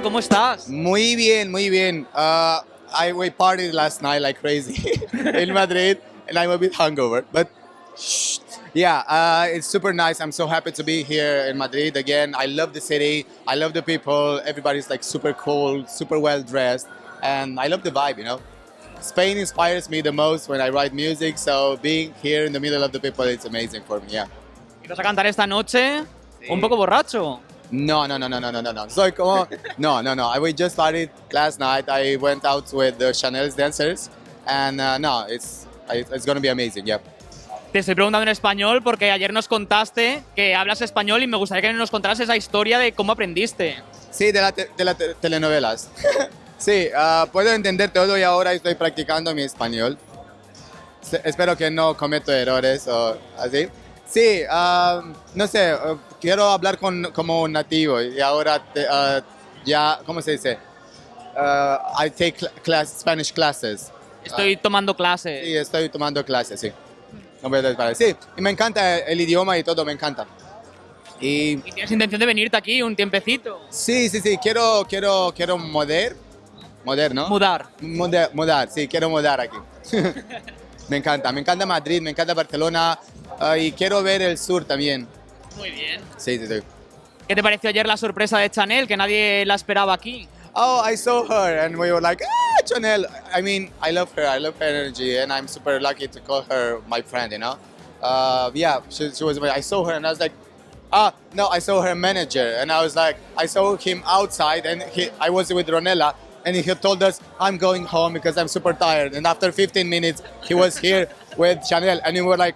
¿Cómo estás? Muy bien, muy bien. We partied last night like crazy in Madrid, and I'm a bit hungover. But yeah, it's super nice. I'm so happy to be here in Madrid again. I love the city. I love the people. Everybody's like super cool, super well dressed, and I love the vibe. You know, Spain inspires me the most when I write music. So being here in the middle of the people, it's amazing for me. Yeah. ¿Y vas a cantar esta noche? Sí. Un poco borracho. No. Soy como, no. We just started last night. I went out with the Chanel's dancers, and no, it's gonna be amazing. Yeah. Te estoy preguntando en español porque ayer nos contaste que hablas español y me gustaría que nos contaras esa historia de cómo aprendiste. Sí, de las telenovelas. Sí, puedo entender todo y ahora estoy practicando mi español. Espero que no cometo errores o así. Sí, no sé, quiero hablar como un nativo y ahora ya, ¿cómo se dice? I take Spanish classes. Estoy tomando clases. Sí, estoy tomando clases, sí. Sí, y me encanta el idioma y todo, me encanta. ¿Y tienes intención de venirte aquí un tiempecito? Sí, quiero ¿no? Mudar, sí, quiero mudar aquí. Me encanta Madrid, me encanta Barcelona y quiero ver el sur también. Muy bien. Sí. ¿Qué te pareció ayer la sorpresa de Chanel, que nadie la esperaba aquí? Oh, I saw her and we were like, Chanel. I mean, I love her energy, and I'm super lucky to call her my friend, you know? Yeah, she was, I saw her and I was like, no, I saw her manager, and I was like, I saw him outside, and I was with Ronella, and he told us, I'm going home because I'm super tired. And after 15 minutes, he was here with Chanel, and we were like,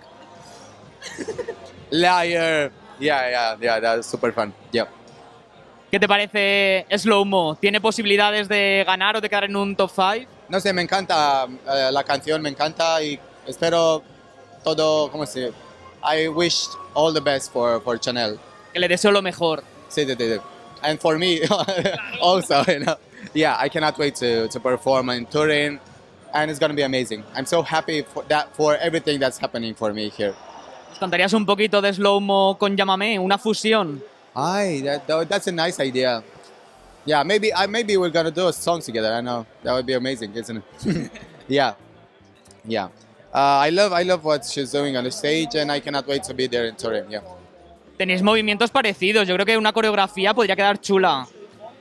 liar. Yeah, that was super fun. Yeah. ¿Qué te parece Slow Mo? ¿Tiene posibilidades de ganar o de quedar en un top 5? No sé, me encanta la canción, me encanta y espero todo, ¿cómo se dice? I wish all the best for Chanel. Que le deseo lo mejor. Sí. And for me also, you know. Yeah, I cannot wait to perform in Turin, and it's going to be amazing. I'm so happy for everything that's happening for me here. ¿Nos cantarías un poquito de Slow Mo con Llámame, una fusión? Ay, that's a nice idea. Yeah, maybe we're going to do a song together. I know. That would be amazing, isn't it? Yeah. I love what she's doing on the stage, and I cannot wait to be there in Turin. Yeah. Tenéis movimientos parecidos. Yo creo que una coreografía podría quedar chula.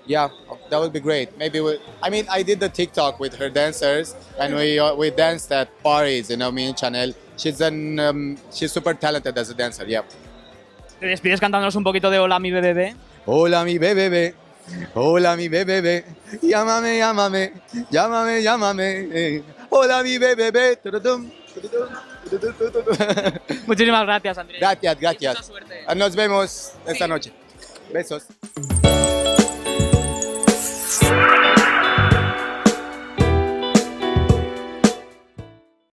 Yeah, that would be great. I did the TikTok with her dancers, and we danced at parties. You know, me and Chanel. She's super talented as a dancer. Yeah. ¿Te despides cantándonos un poquito de Hola mi bebé? Hola mi bebé, hola mi bebé, llámame. Hola mi bebé. Muchísimas gracias, Andrés. Gracias. Mucha suerte. Nos vemos esta noche. Besos.